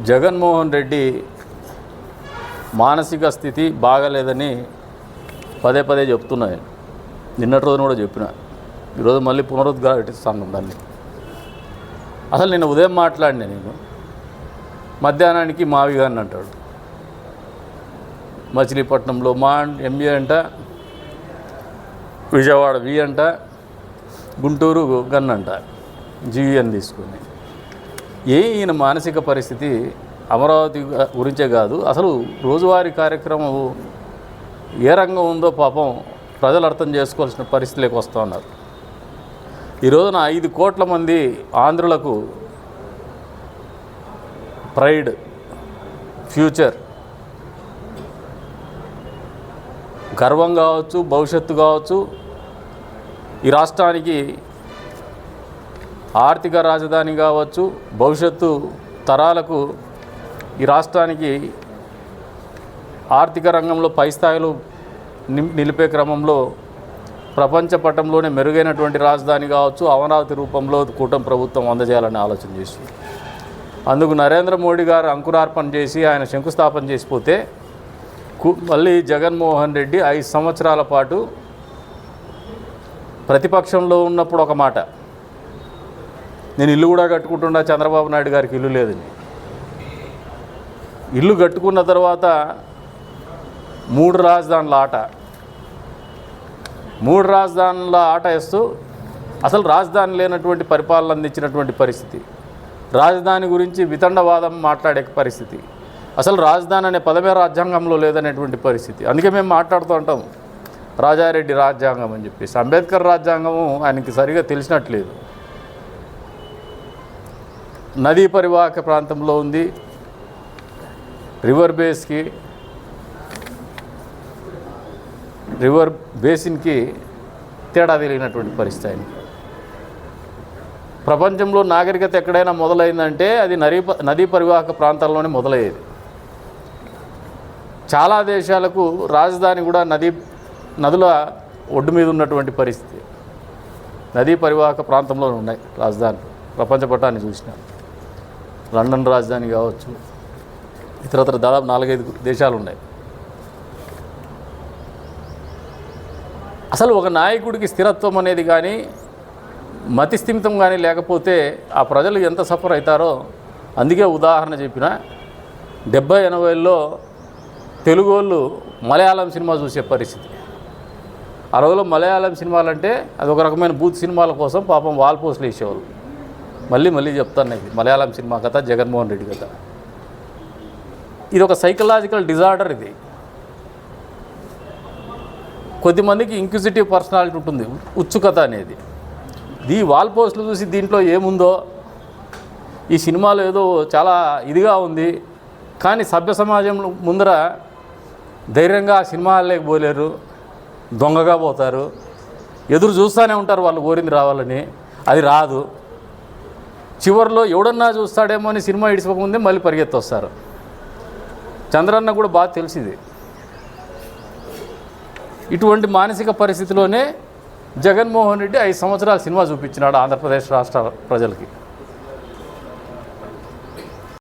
జగన్మోహన్ రెడ్డి మానసిక స్థితి బాగాలేదని పదే పదే చెప్తున్నాయి. నిన్నటి రోజున కూడా చెప్పిన, ఈరోజు మళ్ళీ పునరుద్ఘాటిస్తాను దాన్ని. అసలు నిన్న ఉదయం మాట్లాడినా నేను, మధ్యాహ్నానికి మావి గారిని అంటాడు. మచిలీపట్నంలో మా ఎంఏ అంట, విజయవాడ వి అంట, గుంటూరు గన్ అంట, జీవీఎన్ తీసుకుని. ఈయన మానసిక పరిస్థితి అమరావతి గురించే కాదు, అసలు రోజువారీ కార్యక్రమం ఏ రంగం ఉందో పాపం ప్రజలు అర్థం చేసుకోవాల్సిన పరిస్థితిలోకి వస్తూ ఉన్నారు. ఈ రోజున 5 కోట్ల మంది ఆంధ్రులకు ప్రైడ్, ఫ్యూచర్, గర్వం కావచ్చు, భవిష్యత్తు కావచ్చు, ఈ రాష్ట్రానికి ఆర్థిక రాజధాని కావచ్చు, భవిష్యత్తు తరాలకు ఈ రాష్ట్రానికి ఆర్థిక రంగంలో పై స్థాయిలో నిలిపే క్రమంలో ప్రపంచ పటంలోనే మెరుగైనటువంటి రాజధాని కావచ్చు, అమరావతి రూపంలో కూటమి ప్రభుత్వం అందజేయాలని ఆలోచన చేస్తుంది. అందుకు నరేంద్ర మోడీ గారు అంకురార్పణ చేసి ఆయన శంకుస్థాపన చేసిపోతే మళ్ళీ జగన్మోహన్ రెడ్డి 5 సంవత్సరాల పాటు ప్రతిపక్షంలో ఉన్నప్పుడు ఒక మాట, నేను ఇల్లు కూడా కట్టుకుంటున్నా, చంద్రబాబు నాయుడు గారికి ఇల్లు లేదని. ఇల్లు కట్టుకున్న తర్వాత 3 రాజధానుల ఆట, 3 రాజధానుల ఆట వేస్తూ అసలు రాజధాని లేనటువంటి పరిపాలన అందించినటువంటి పరిస్థితి, రాజధాని గురించి వితండవాదం మాట్లాడే పరిస్థితి, అసలు రాజధాని అనే పదమే రాజ్యాంగంలో లేదనేటువంటి పరిస్థితి. అందుకే మేము మాట్లాడుతూ ఉంటాం రాజారెడ్డి రాజ్యాంగం అని చెప్పేసి. అంబేద్కర్ రాజ్యాంగము ఆయనకి సరిగా తెలిసినట్లేదు. నదీ పరివాహక ప్రాంతంలో ఉంది, రివర్ బేసిన్కి తేడా తెలియనటువంటి పరిస్థితి ఆయనకి. ప్రపంచంలో నాగరికత ఎక్కడైనా మొదలైందంటే అది నదీ పరివాహక ప్రాంతాల్లోనే మొదలయ్యేది. చాలా దేశాలకు రాజధాని కూడా నదుల ఒడ్డు మీద ఉన్నటువంటి పరిస్థితి. నదీ పరివాహక ప్రాంతంలోనే ఉన్నాయి రాజధాని. ప్రపంచ పటాన్ని చూసినా లండన్ రాజధాని కావచ్చు, ఇతరత్ర దాదాపు 4-5 దేశాలు ఉన్నాయి. అసలు ఒక నాయకుడికి స్థిరత్వం అనేది కానీ మతి స్థిమితం కానీ లేకపోతే ఆ ప్రజలు ఎంత సఫర్ అవుతారో. అందుకే ఉదాహరణ చెప్పిన 70-80ల్లో తెలుగు వాళ్ళు మలయాళం సినిమా చూసే పరిస్థితి. ఆ రోజుల్లో మలయాళం సినిమాలంటే అది ఒక రకమైన బూత్ సినిమాల కోసం పాపం వాల్ పోస్టులు వేసేవాళ్ళు. మళ్ళీ చెప్తాను, ఇది మలయాళం సినిమా కథ, జగన్మోహన్ రెడ్డి కథ. ఇది ఒక సైకలాజికల్ డిజార్డర్. ఇది కొద్దిమందికి ఇంక్విజిటివ్ పర్సనాలిటీ ఉంటుంది, ఉత్సుకత అనేది. ఈ వాల్ పోస్టులు చూసి దీంట్లో ఏముందో, ఈ సినిమాలో ఏదో చాలా ఇదిగా ఉంది, కానీ సభ్య సమాజం ముందర ధైర్యంగా ఆ సినిమాలేకి పోలేరు, దొంగగా పోతారు, ఎదురు చూస్తూనే ఉంటారు వాళ్ళు కోరింది రావాలని, అది రాదు. చివరిలో ఎవడన్నా చూస్తాడేమో అని సినిమా ఇడిచిపోకముందే మళ్ళీ పరిగెత్తొస్తారు. చంద్రన్న కూడా బాగా తెలిసింది. ఇటువంటి మానసిక పరిస్థితిలోనే జగన్మోహన్ రెడ్డి 5 సంవత్సరాలు సినిమా చూపించినాడు ఆంధ్రప్రదేశ్ రాష్ట్ర ప్రజలకి.